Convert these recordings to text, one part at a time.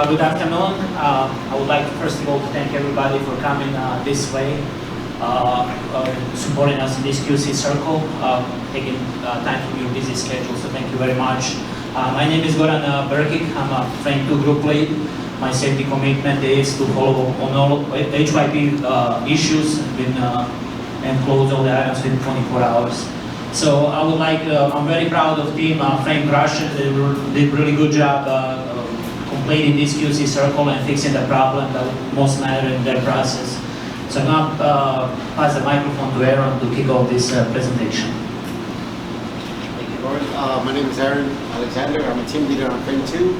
Good afternoon. I would like first of all to thank everybody for coming this way, supporting us in this QC circle, taking time from your busy schedule, so thank you very much. My name is Goran Berkic. I'm a Frame 2 group lead. My safety commitment is to follow on all HYP issues and close all the items within 24 hours. So I would like, I'm very proud of team Frame Crush. They did a really good job completing this QC circle and fixing the problem that most matter in their process. So I'm going to pass the microphone to Aaron to kick off this presentation. Thank you, Lord. My name is Aaron Alexander. I'm a team leader on Frame 2.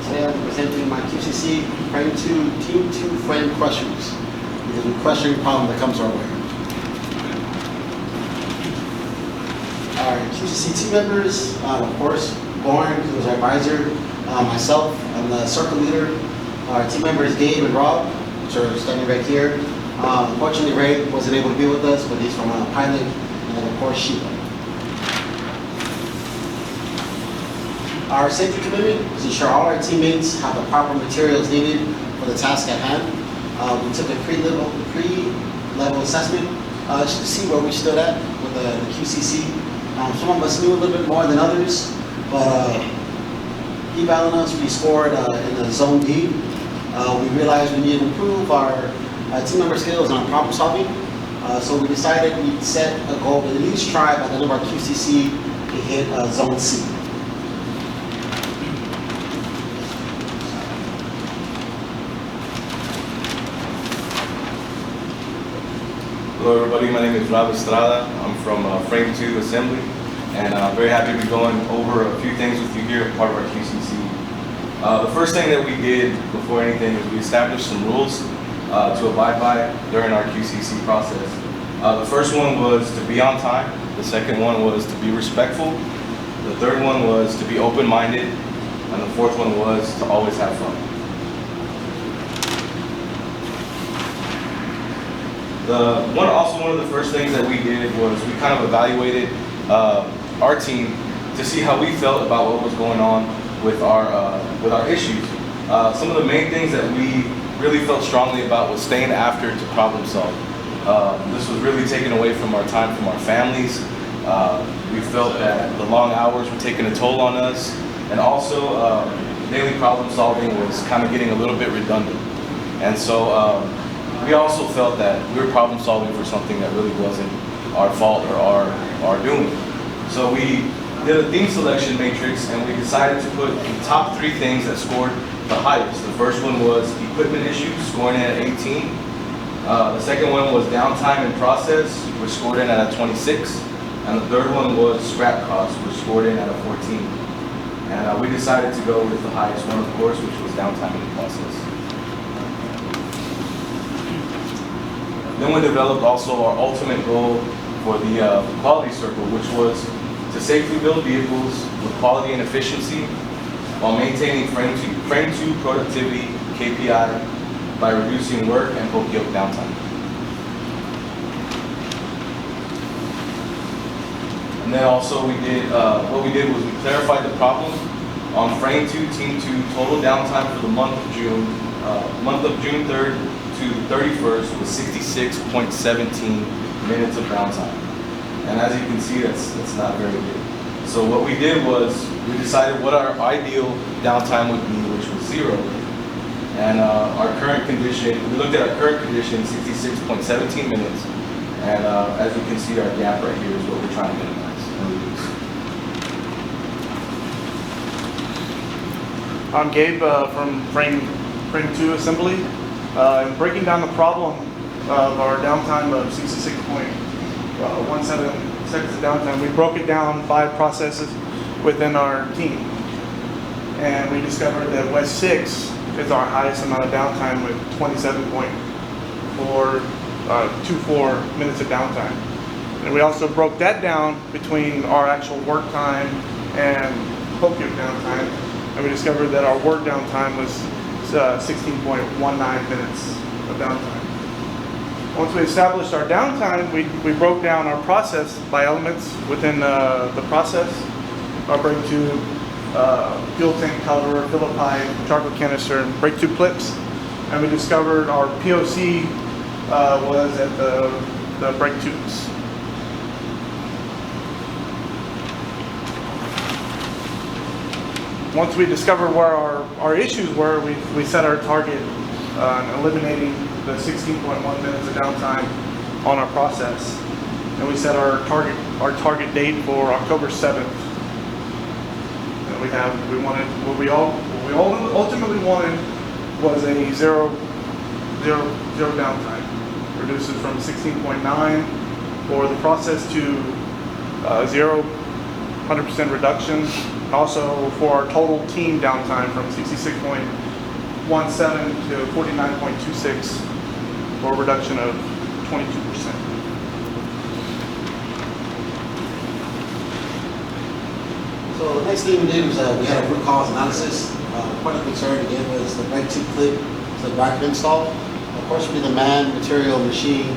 Today I'm presenting my QCC Frame 2 Team 2 Frame Crushers. Because we crush any problem that comes our way. Our QCC team members, of course, Lauren, who is our advisor, myself, I'm the circle leader. Our team members, Gabe and Rob, which are standing right here. Unfortunately, Ray wasn't able to be with us, but he's from Pilot, and then of course, Sheila. Our safety commitment is to ensure all our teammates have the proper materials needed for the task at hand. We took a pre-level assessment just to see where we stood at with the QCC. Some of us knew a little bit more than others, but evaluating us, we scored in the Zone D. We realized we needed to improve our team member skills and our problem solving. So we decided we'd set a goal to at least try by the end of our QCC to hit Zone C. Hello everybody, my name is Rob Estrada. I'm from Frame 2 Assembly, and I'm very happy to be going over a few things with you here, part of our QCC. The first thing that we did before anything is we established some rules to abide by during our QCC process. The first one was to be on time. The second one was to be respectful. The third one was to be open-minded. And the fourth one was to always have fun. One of the first things that we did was we kind of evaluated our team to see how we felt about what was going on with our issues. Some of the main things that we really felt strongly about was staying after to problem solve. This was really taken away from our time from our families. We felt that the long hours were taking a toll on us, and also daily problem solving was kind of getting a little bit redundant. And so we also felt that we were problem solving for something that really wasn't our fault or our doing. So we did a theme selection matrix, and we decided to put the top 3 things that scored the highest. The first one was equipment issues, scoring in at 18. The second one was downtime in process, which scored in at a 26. And the third one was scrap costs, which scored in at a 14. And we decided to go with the highest one, of course, which was downtime in the process. Then we developed also our ultimate goal for the quality circle, which was to safely build vehicles with quality and efficiency while maintaining Frame 2 productivity KPI by reducing work and poke-yoke downtime. And then also what we did was we clarified the problem on Frame 2 Team 2 total downtime for the month of June 3rd to 31st was 66.17 minutes of downtime. And as you can see, that's not very good. So what we did was we decided what our ideal downtime would be, which was 0. And our current condition, we looked at our current condition, 66.17 minutes. And as you can see, our gap right here is what we're trying to minimize and reduce. I'm Gabe from Frame 2 Assembly. In breaking down the problem of our downtime of 66.17 seconds of downtime, we broke it down by processes within our team. And we discovered that West 6 is our highest amount of downtime with 27.24 minutes of downtime. And we also broke that down between our actual work time and poke-yoke downtime. And we discovered that our work downtime was 16.19 minutes of downtime. Once we established our downtime, we broke down our process by elements within the process. Our Frame 2 fuel tank cover, Philip pipe, charcoal canister, and brake tube clips. And we discovered our POC was at the brake tubes. Once we discovered where our issues were, we set our target on eliminating the 16.1 minutes of downtime on our process. And we set our target date for October 7th. And we wanted, what we ultimately wanted was a zero downtime. Reduces from 16.9 for the process to 100% reduction. And also for our total team downtime from 66.17 to 49.26 for a reduction of 22%. So the next thing we did was we had a root cause analysis. Point of concern again was the brake tube clip to the bracket install. Of course, we did the man, material, machine,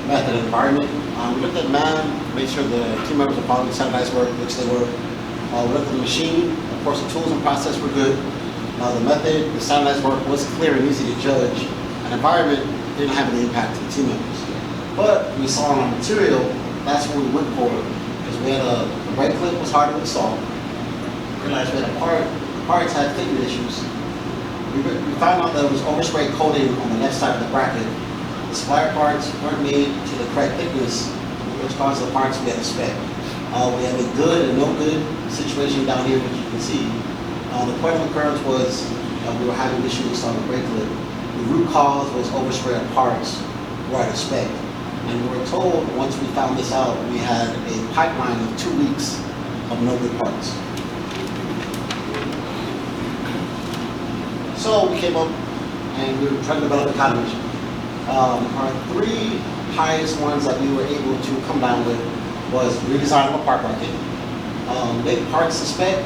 method, and environment. We looked at man, made sure the team members were following standardized work, which they were. We looked at the machine. Of course, the tools and process were good. The method, the standardized work was clear and easy to judge. And environment didn't have any impact to the team members. But we saw on our material, that's what we went for. Because we had the brake clip was hard to install. We realized we had the parts had thickness issues. We found out that it was overspray coating on the left side of the bracket. The supplier parts weren't made to the correct thickness, which caused the parts to be out of spec. We have a good and no good situation down here, which you can see. The point of occurrence was we were having issues on the brake clip. The root cause was overspray of parts were out of spec. And we were told, once we found this out, we had a pipeline of 2 weeks of no good parts. So we came up and we were trying to develop a combination. Our 3 highest ones that we were able to come down with was redesign of a part bracket, make parts to spec,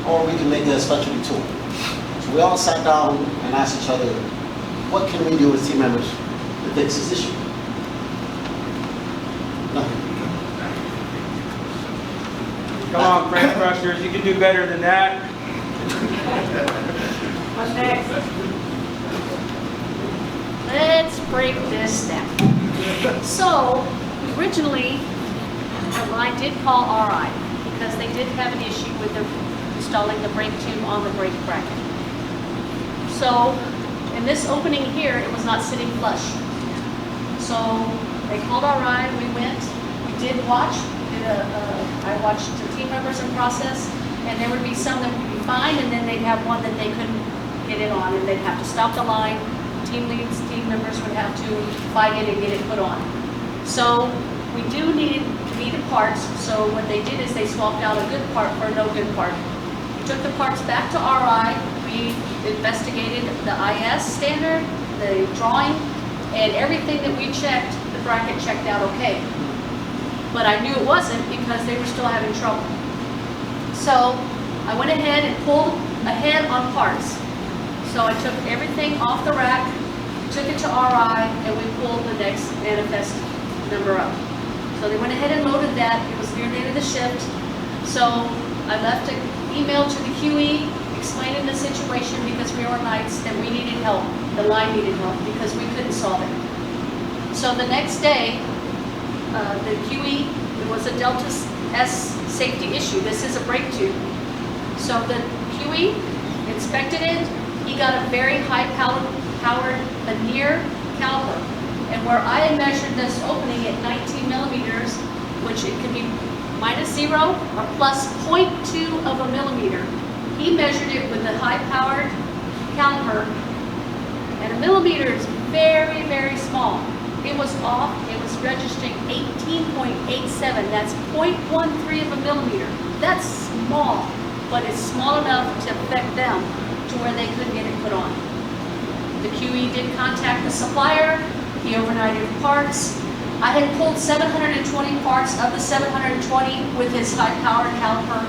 or we can make a specialty tool. So we all sat down and asked each other, what can we do as team members to fix this issue? Nothing. Come on, Frank Crushers, you can do better than that. What's next? Let's break this down. So, originally, I did call RI because they did have an issue with installing the brake tube on the brake bracket. So, in this opening here, it was not sitting flush. So, they called RI, we went, we did watch, I watched the team members in process, and there would be some that would be fine, and then they'd have one that they couldn't get it on, and they'd have to stop the line. Team leads, team members would have to fight it and get it put on. So we do needed parts, so what they did is they swapped out a good part for a no good part. We took the parts back to RI, we investigated the IS standard, the drawing, and everything that we checked, the bracket checked out okay. But I knew it wasn't because they were still having trouble. So I went ahead and pulled ahead on parts. So I took everything off the rack, took it to RI, and we pulled the next manifest number up. So they went ahead and loaded that. It was near the end of the shift. So I left an email to the QE explaining the situation because we were nights and we needed help. The line needed help because we couldn't solve it. So the next day, the QE, it was a Delta S safety issue. This is a brake tube. So the QE inspected it. He got a very high-powered veneer caliper. And where I had measured this opening at 19 millimeters, which it can be -0 or +0.2 of a millimeter, he measured it with a high-powered caliper. And a millimeter is very, very small. It was off. It was registering 18.87. That's 0.13 of a millimeter. That's small, but it's small enough to affect them to where they couldn't get it put on. The QE did contact the supplier. He overnighted parts. I had pulled 720 parts of the 720 with his high-powered caliper.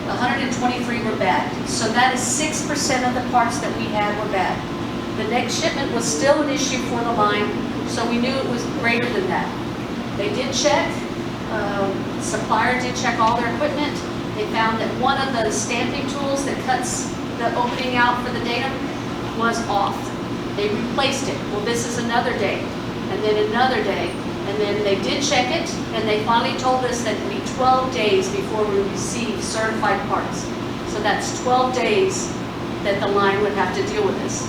123 were bad. So that is 6% of the parts that we had were bad. The next shipment was still an issue for the line, so we knew it was greater than that. They did check. Supplier did check all their equipment. They found that one of the stamping tools that cuts the opening out for the datum was off. They replaced it. Well, this is another day, and then another day, and then they did check it, and they finally told us that it'd be 12 days before we receive certified parts. So that's 12 days that the line would have to deal with this.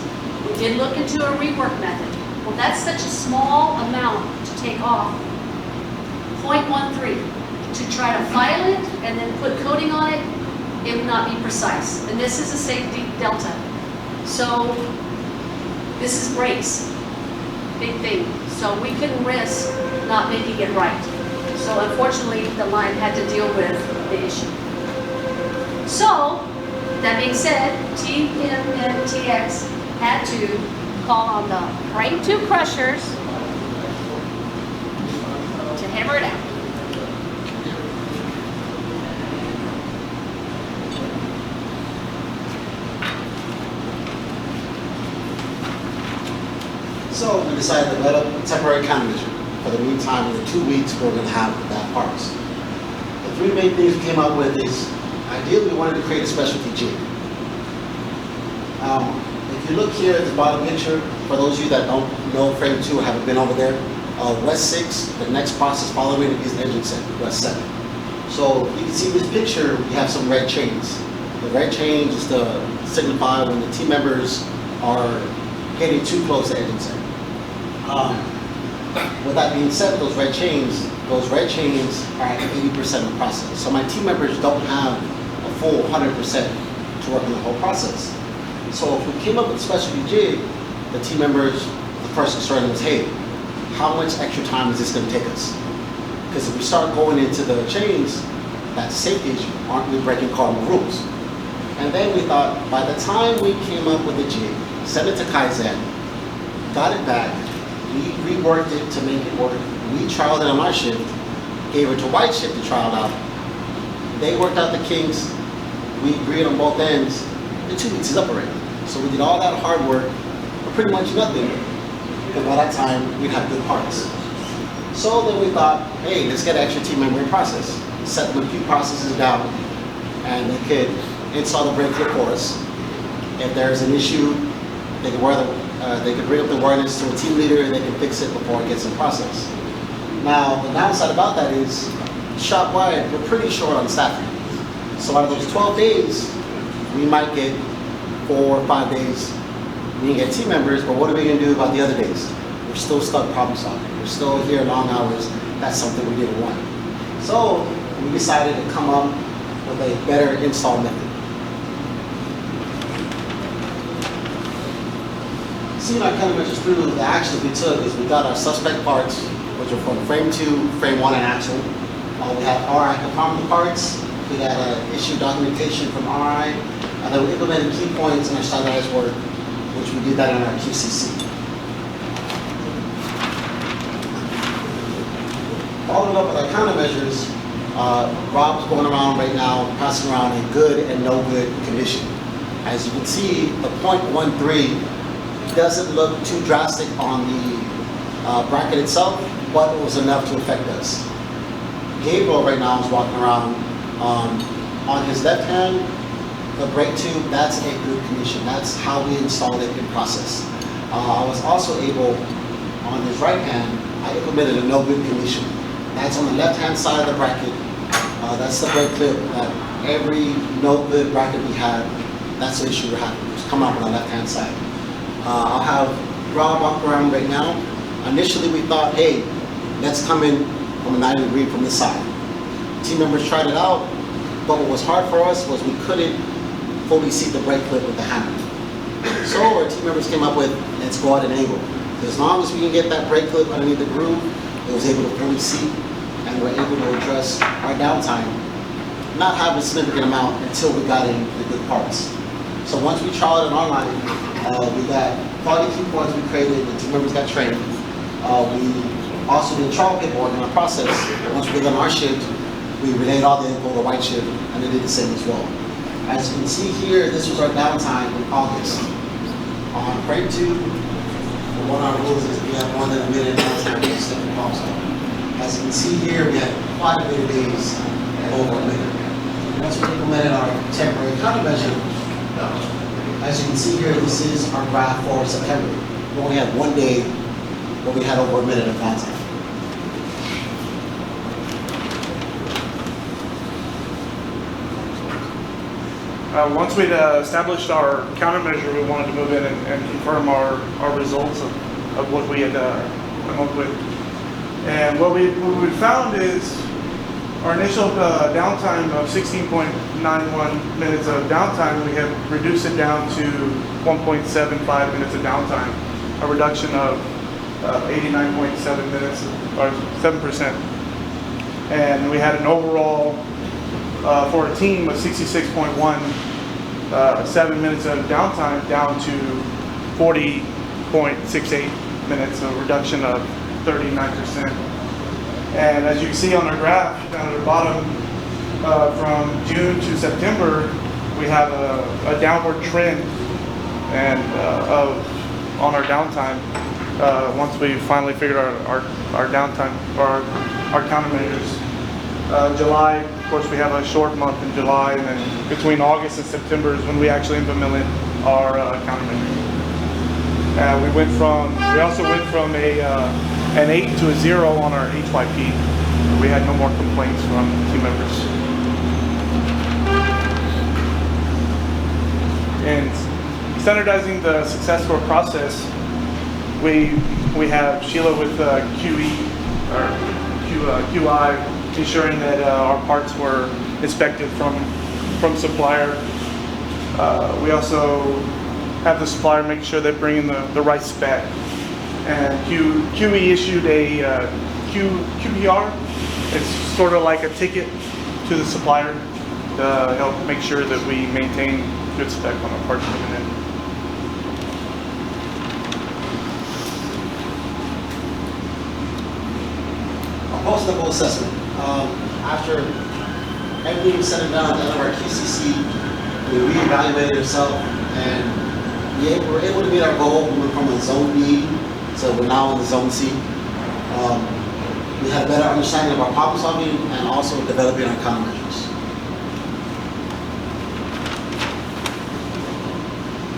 We did look into a rework method. Well, that's such a small amount to take off, 0.13. To try to file it and then put coating on it, it would not be precise. And this is a safety delta. So this is brakes, big thing. So we couldn't risk not making it right. So unfortunately, the line had to deal with the issue. So, that being said, TMNTX had to call on the frame tube crushers to hammer it out. So we decided to develop a temporary countermeasure for the meantime, in the 2 weeks we're going to have that parts. The three main things we came up with is, ideally we wanted to create a specialty jig. If you look here at the bottom picture, for those of you that don't know frame 2 or haven't been over there, West 6, the next process following is engine set, West 7. So you can see this picture, we have some red chains. The red chains is to signify when the team members are getting too close to engine set. With that being said, those red chains are at 80% of the process. So my team members don't have a full 100% to work on the whole process. So if we came up with a specialty jig, the team members, the first concern was, hey, how much extra time is this going to take us? Because if we start going into the chains, that's a safety issue. Aren't we breaking cardinal rules? And then we thought, by the time we came up with the jig, sent it to Kaizen, got it back, we reworked it to make it work. We trialed it on our shift, gave it to White shift to trial out. They worked out the kinks, we agreed on both ends, and 2 weeks is up already. So we did all that hard work for pretty much nothing, because by that time we'd have good parts. So then we thought, hey, let's get an extra team member in process. Set them a few processes down, and they could install the brake kit for us. If there's an issue, they could bring up the awareness to a team leader and they can fix it before it gets in process. Now, the downside about that is, shop-wide, we're pretty short on staffing. So out of those 12 days, we might get 4 or 5 days. We can get team members, but what are we going to do about the other days? We're still stuck problem solving. We're still here long hours. That's something we didn't want. So we decided to come up with a better install method. Seeing our countermeasures through, the actions we took is we got our suspect parts, which are from frame 2, frame 1, and axle. We had RI conformity parts. We had issue documentation from RI. And then we implemented key points in our standardized work, which we did that in our QCC. Following up with our countermeasures, Rob's going around right now, passing around a good and no good condition. As you can see, the 0.13 doesn't look too drastic on the bracket itself, but it was enough to affect us. Gabriel right now is walking around on his left hand, the brake tube, that's a good condition. That's how we installed it in process. I was also able, on his right hand, I implemented a no good condition. That's on the left hand side of the bracket. That's the brake clip that every no good bracket we had, that's the issue we're having. It's coming up on the left hand side. I'll have Rob walk around right now. Initially we thought, hey, let's come in from a 90 degree from the side. Team members tried it out, but what was hard for us was we couldn't fully see the brake clip with the hammer. So our team members came up with, let's go at an angle. As long as we can get that brake clip underneath the groove, it was able to fully see, and we're able to address our downtime, not have a significant amount until we got in the good parts. So once we trialed it online, we got quality key points we created, the team members got trained. We also did trial paperwork in our process. Once we did on our shift, we relayed all the info to White shift, and they did the same as well. As you can see here, this was our downtime in August. On frame 2, one of our rules is we have more than a minute downtime to step in. As you can see here, we had quite a bit of days over a minute. And that's what we implemented our temporary countermeasure. As you can see here, this is our graph for September. We only had 1 day where we had over a minute of downtime. Once we'd established our countermeasure, we wanted to move in and confirm our results of what we had come up with. And what we found is our initial downtime of 16.91 minutes of downtime, we have reduced it down to 1.75 minutes of downtime, a reduction of 89.7 minutes, or 7%. And we had an overall for a team of 66.17 minutes of downtime down to 40.68 minutes, a reduction of 39%. And as you can see on our graph down at the bottom, from June to September, we have a downward trend and on our downtime. Once we finally figured out our downtime or our countermeasures. July, of course, we have a short month in July, and then between August and September is when we actually implemented our countermeasures. We also went from an 8 to a 0 on our HYP. We had no more complaints from team members. And standardizing the success score process, we have Sheila with QI, ensuring that our parts were inspected from supplier. We also have the supplier make sure they're bringing the right spec. And QE issued a QTR. It's sort of like a ticket to the supplier to help make sure that we maintain good spec on our parts coming in. Post-level assessment. After everything was said and done at the end of our QCC, we reevaluated ourselves and we were able to meet our goal. We went from a zone B, so we're now in the zone C. We had a better understanding of our problem solving and also developing our countermeasures.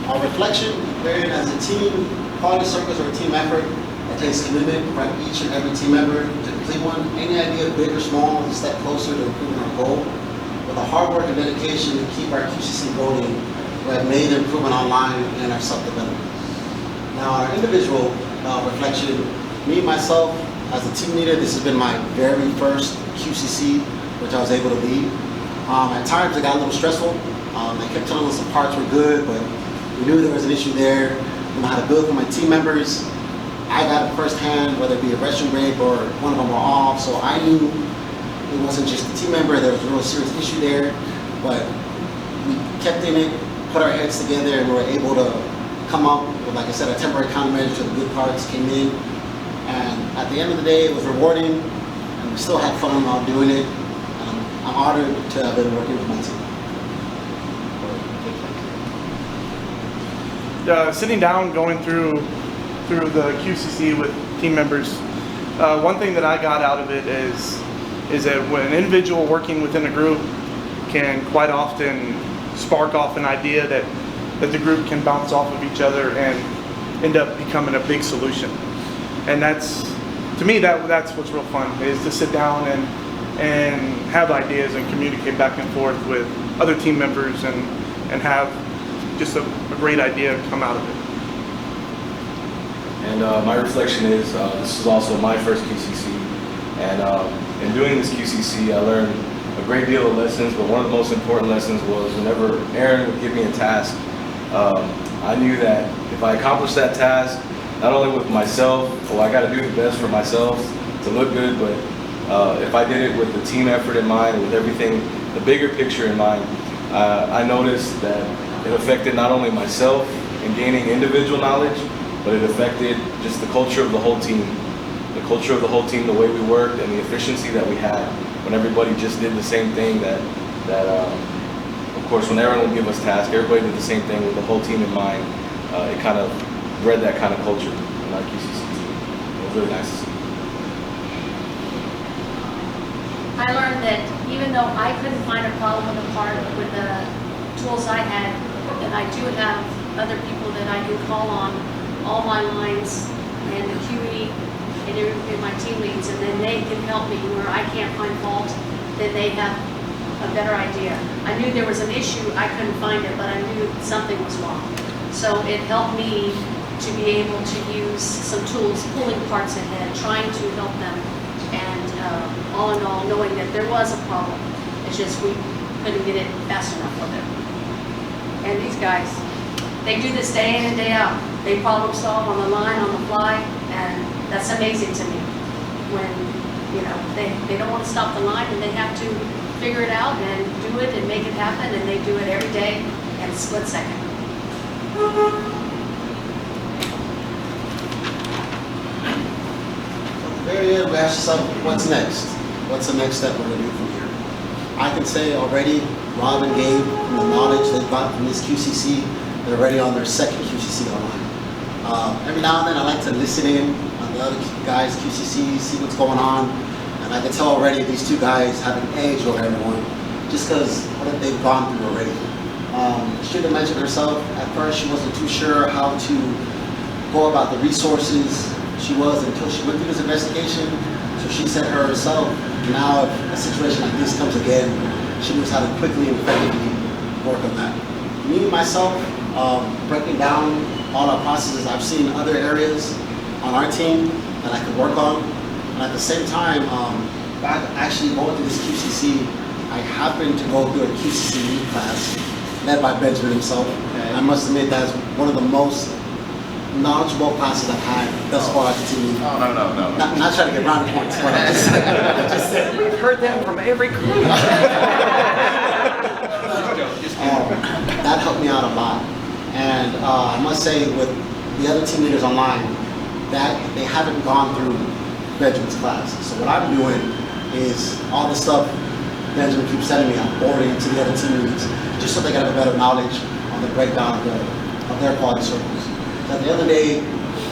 Our reflection, wherein as a team, quality circles are a team effort. It takes commitment from each and every team member to complete one. Any idea, big or small, is a step closer to improving our goal. With the hard work and dedication to keep our QCC rolling, we have made improvement online and our self-development. Now, our individual reflection, me, myself, as a team leader, this has been my very first QCC, which I was able to lead. At times, it got a little stressful. They kept telling us the parts were good, but we knew there was an issue there. We know how to build for my team members. I got it firsthand, whether it be a restroom break or one of them were off, so I knew it wasn't just the team member, there was a real serious issue there, but we kept in it, put our heads together, and we were able to come up with, like I said, a temporary countermeasure to the good parts came in, and at the end of the day, it was rewarding, and we still had fun while doing it, and I'm honored to have been working with my team. Sitting down, going through the QCC with team members, one thing that I got out of it is that when an individual working within a group can quite often spark off an idea that the group can bounce off of each other and end up becoming a big solution. And that's, to me, that's what's real fun, is to sit down and have ideas and communicate back and forth with other team members and have just a great idea come out of it. And my reflection is, this is also my first QCC, and in doing this QCC, I learned a great deal of lessons, but one of the most important lessons was whenever Aaron would give me a task, I knew that if I accomplished that task, not only with myself, well, I got to do the best for myself to look good, but if I did it with the team effort in mind, with everything, the bigger picture in mind, I noticed that it affected not only myself in gaining individual knowledge, but it affected just the culture of the whole team. The culture of the whole team, the way we worked, and the efficiency that we had when everybody just did the same thing that of course, when everyone would give us tasks, everybody did the same thing with the whole team in mind. It kind of bred that kind of culture in our QCC team. It was really nice to see. I learned that even though I couldn't find a problem with a part with the tools I had, that I do have other people that I can call on, all my lines and the QE and my team leads, and then they can help me where I can't find fault, then they have a better idea. I knew there was an issue, I couldn't find it, but I knew something was wrong. So it helped me to be able to use some tools, pulling parts ahead, trying to help them, and all in all, knowing that there was a problem. It's just we couldn't get it fast enough for them. And these guys, they do this day in and day out. They problem solve on the line, on the fly, and that's amazing to me. When, you know, they don't want to stop the line and they have to figure it out and do it and make it happen, and they do it every day and split second. Very good. We asked ourselves, what's next? What's the next step we're going to do from here? I can say already, Rob and Gabe, from the knowledge they've got from this QCC, they're already on their second QCC online. Every now and then I like to listen in on the other guys' QCC, see what's going on, and I can tell already these two guys have an edge over everyone just because what they've gone through already. She had mentioned herself, at first she wasn't too sure how to go about the resources she was until she went through this investigation. So she said herself, now if a situation like this comes again, she knows how to quickly and effectively work on that. Me, myself, breaking down all our processes, I've seen other areas on our team that I could work on. And at the same time, back actually going through this QCC, I happened to go through a QCC lead class led by Benjamin himself. Okay. I must admit that's one of the most knowledgeable classes I've had thus far at the team. No. Not trying to get brownie points, but I just said, We've heard that from every crew. that helped me out a lot. And I must say with the other team leaders online, that they haven't gone through Benjamin's class. So what I'm doing is all the stuff Benjamin keeps sending me, I'm forwarding to the other team leads, just so they can have a better knowledge on the breakdown of their quality circles. So at the end of the day,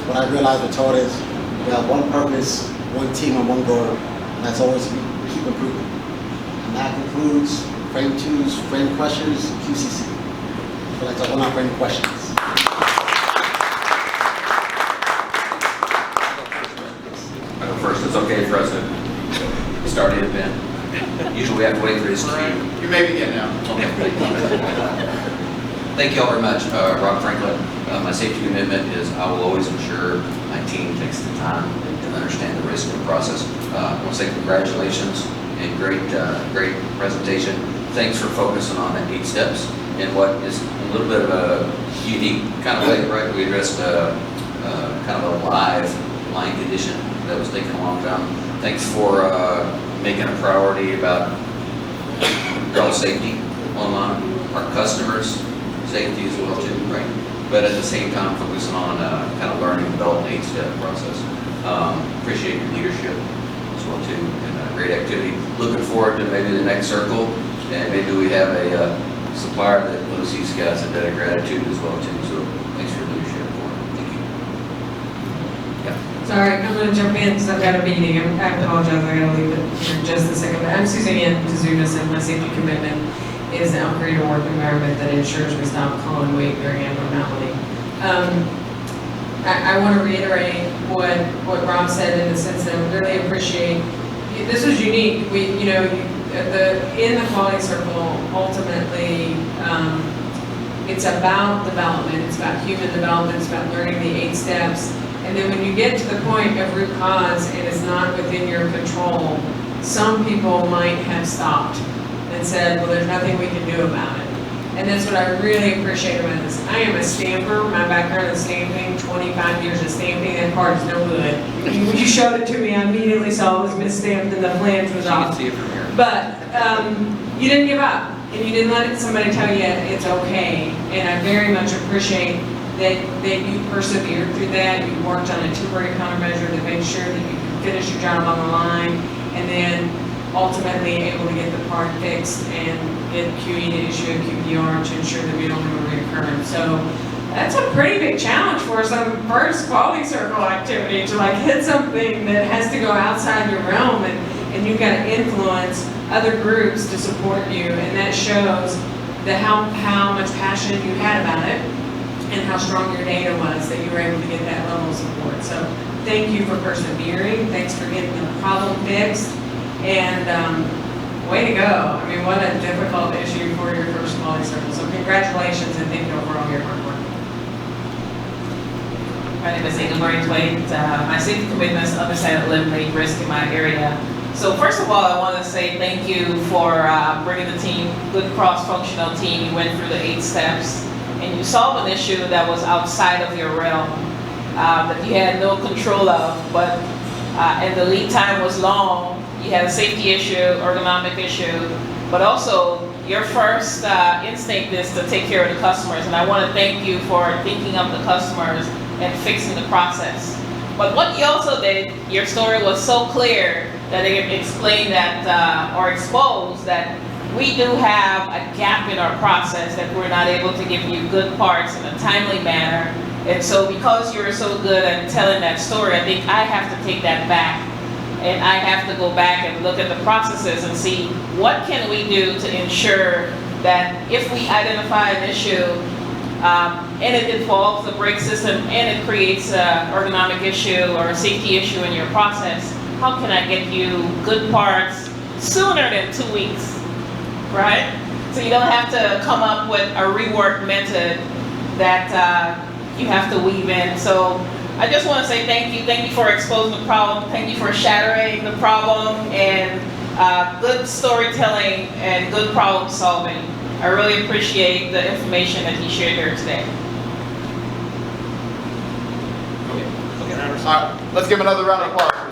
what I realized with Todd is we have one purpose, one team, and one goal, and that's always to keep improving. And that concludes Frame 2's Frame Crushers QCC. I'd like to open up for any questions. I go first. It's okay for us to start in, Ben. Usually we have to wait for his cue. You may begin now. Okay. Thank you all very much, Rob Franklin. My safety commitment is I will always ensure my team takes the time to understand the risk of the process. I want to say congratulations and great presentation. Thanks for focusing on the 8 steps in what is a little bit of a unique kind of way, right? We addressed kind of a live line condition that was taking a long time. Thanks for making a priority about girl safety online, our customers' safety as well too, right? But at the same time, focusing on kind of learning and developing 8-step process. Appreciate your leadership as well too, and great activity. Looking forward to maybe the next circle, and maybe we have a supplier that knows these guys a debt of gratitude as well too. So thanks for your leadership. Thank you. Yeah. Sorry, I'm going to jump in because I've got a meeting. I apologize, I got to leave it here in just a second. But I'm Suzanne Kazunas, and my safety commitment is to create a work environment that ensures we stop calling weight during abnormality. I want to reiterate what Rob said in the sense that I really appreciate. This was unique. In the quality circle, ultimately, it's about development. It's about human development. It's about learning the 8 steps. And then when you get to the point of root cause and it's not within your control, some people might have stopped and said, well, there's nothing we can do about it. And that's what I really appreciate about this. I am a stamper. My background is stamping, 25 years of stamping. That card is no good. When you showed it to me, I immediately saw it was misstamped and the flange was off. You can see it from here. But you didn't give up, and you didn't let somebody tell you it's okay. And I very much appreciate that you persevered through that. You worked on a temporary countermeasure to make sure that you could finish your job on the line, and then ultimately able to get the part fixed and get QE to issue a QTR to ensure that we don't have a reoccurrence. So that's a pretty big challenge for us on the first quality circle activity to hit something that has to go outside your realm. And and you've got to influence other groups to support you, and that shows how much passion you had about it and how strong your data was that you were able to get that level of support. So thank you for persevering. Thanks for getting the problem fixed. And way to go. I mean, what a difficult issue for your first quality circle. So congratulations and thank you for all your hard work. My name is Ingleberry Twait. My safety commitment is understand and eliminate risk in my area. So first of all, I want to say thank you for bringing the team, good cross-functional team. You went through the 8 steps and you solved an issue that was outside of your realm, that you had no control of, but and the lead time was long. You had a safety issue, ergonomic issue, but also your first instinct is to take care of the customers. And I want to thank you for thinking of the customers and fixing the process. But what you also did, your story was so clear that it explained that, or exposed that we do have a gap in our process, that we're not able to give you good parts in a timely manner. And so because you were so good at telling that story, I think I have to take that back. And I have to go back and look at the processes and see what can we do to ensure that if we identify an issue, and it involves the brake system and it creates an ergonomic issue or a safety issue in your process, how can I get you good parts sooner than 2 weeks, right? So you don't have to come up with a rework method that you have to weave in. So I just want to say thank you for exposing the problem, thank you for shattering the problem, and good storytelling and good problem solving. I really appreciate the information that he shared here today. All right, let's give him another round of applause.